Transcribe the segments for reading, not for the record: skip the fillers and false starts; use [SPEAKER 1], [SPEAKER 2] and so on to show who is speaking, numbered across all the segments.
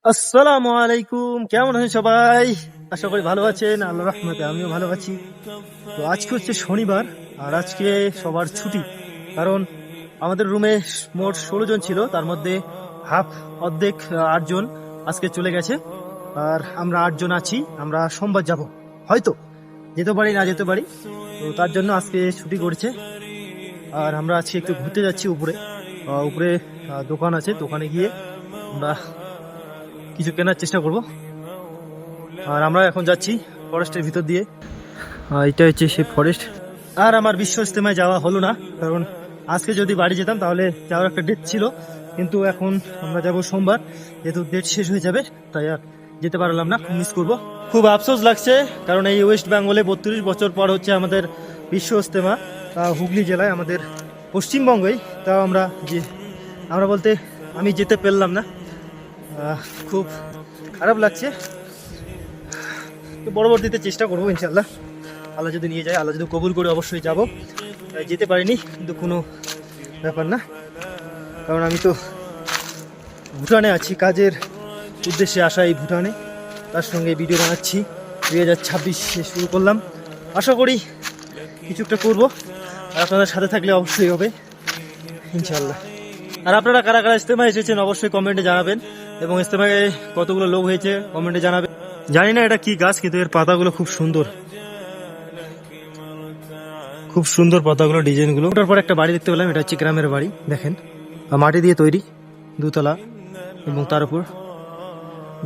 [SPEAKER 1] আসসালামু আলাইকুম, কেমন আছেন সবাই? আশা করি ভালো আছেন। আল্লাহর রহমতে আমিও ভালো আছি। তো আজকে হচ্ছে শনিবার, আর আজকে সবার ছুটি। কারণ আমাদের রুমে মোট 16 জন ছিল, তার মধ্যে হাফ অর্ধেক 8 জন আজকে চলে গেছে। আর আমরা 8 জন আছি। আমরা সোমবার যাব, হয়তো যেতে পারি না যেতে পারি। তো তার জন্য আজকে ছুটি করেছে। আর আমরা আজকে একটু ঘুরতে যাচ্ছি উপরে। উপরে দোকান আছে, দোকানে গিয়ে আমরা কিছু কেনার চেষ্টা করব। আর আমরা এখন যাচ্ছি ফরেস্টের ভিতর দিয়ে। এটা হচ্ছে সেই ফরেস্ট। আর আমার বিশ্ব ইজতেমায় যাওয়া হলো না, কারণ আজকে যদি বাড়ি যেতাম তাহলে যাওয়ার একটা ডেট ছিল, কিন্তু এখন আমরা যাব সোমবার, যেহেতু ডেট শেষ হয়ে যাবে, তাই আর যেতে পারলাম না। খুব মিস করবো, খুব আফসোস লাগছে। কারণ এই ওয়েস্ট বেঙ্গলে 32 বছর পর হচ্ছে আমাদের বিশ্ব ইজতেমা, হুগলি জেলায়, আমাদের পশ্চিমবঙ্গেই। তাও আমরা বলতে আমি যেতে পারলাম না। খুব খারাপ লাগছে। তো পরবর্তীতে চেষ্টা করবো ইনশাল্লাহ, আল্লাহ যদি নিয়ে যায়, আল্লাহ যদি কবুল করে অবশ্যই যাব। যেতে পারিনি, কিন্তু কোনো ব্যাপার না, কারণ আমি তো ভুটানে আছি, কাজের উদ্দেশ্যে আসা এই ভুটানে। তার সঙ্গে ভিডিও বানাচ্ছি। 2026 শুরু করলাম, আশা করি কিছু একটা করবো। আর আপনাদের সাথে থাকলে অবশ্যই হবে ইনশাল্লাহ। আর আপনারা কারা কারা ইজতেমায় এসেছেন অবশ্যই কমেন্টে জানাবেন, এবং ইজতেমায় কতগুলো লোক হয়েছে কমেন্টে জানাবেন। জানি না এটা কি গাছ, কিন্তু এর পাতাগুলো খুব সুন্দর, খুব সুন্দর পাতাগুলো, ডিজাইন গুলো। ওটার পর একটা বাড়ি দেখতে পেলাম, এটা হচ্ছে গ্রামের বাড়ি। দেখেন, মাটি দিয়ে তৈরি, দুতলা, এবং তার উপর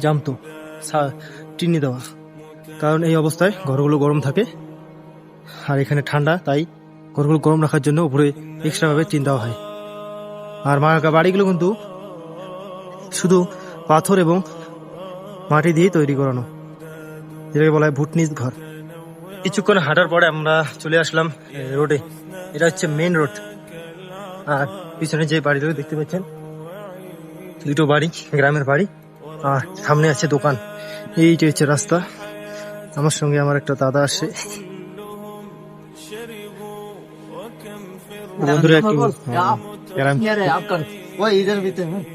[SPEAKER 1] জামতো টিনি দেওয়া। কারণ এই অবস্থায় ঘরগুলো গরম থাকে, আর এখানে ঠান্ডা, তাই ঘরগুলো গরম রাখার জন্য উপরে এক্সট্রা ভাবে টিন দেওয়া হয়। আর বাড়িগুলো কিন্তু শুধু পাথর এবং মাটি দিয়ে তৈরি করানো, যেটাকে বলা হয় ভুটনিজ ঘর। কিছুক্ষণ হাঁটার পরে আমরা চলে আসলাম রোডে। এটা হচ্ছে মেন রোড। আর পিছনে যে বাড়িগুলো দেখতে পাচ্ছেন, দুটো বাড়ি, গ্রামের বাড়ি। আর সামনে আছে দোকান। এইটা হচ্ছে রাস্তা। আমার সঙ্গে আমার একটা দাদা আসে। বন্ধুরা একটু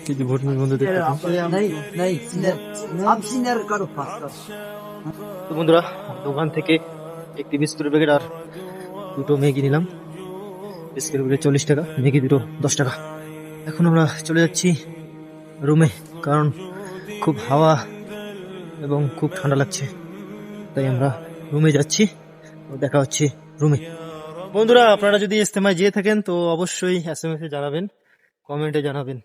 [SPEAKER 1] কিছু ভুটনির বন্ধু দেখতে তো বন্ধুরা, দোকান থেকে একটি বিস্কুটের প্যাকেট আর দুটো ম্যাগি নিলাম। বিস্কুটের প্যাকেট 40 টাকা, ম্যাগি দুটো 10 টাকা। এখন আমরা চলে যাচ্ছি রুমে, কারণ খুব হাওয়া এবং খুব ঠান্ডা লাগছে, তাই আমরা রুমে যাচ্ছি। দেখা হচ্ছে রুমে। বন্ধুরা, আপনারা যদি ইজতেমায় যেয়ে থাকেন তো অবশ্যই SMS এ জানাবেন, কমেন্টে জানাবেন।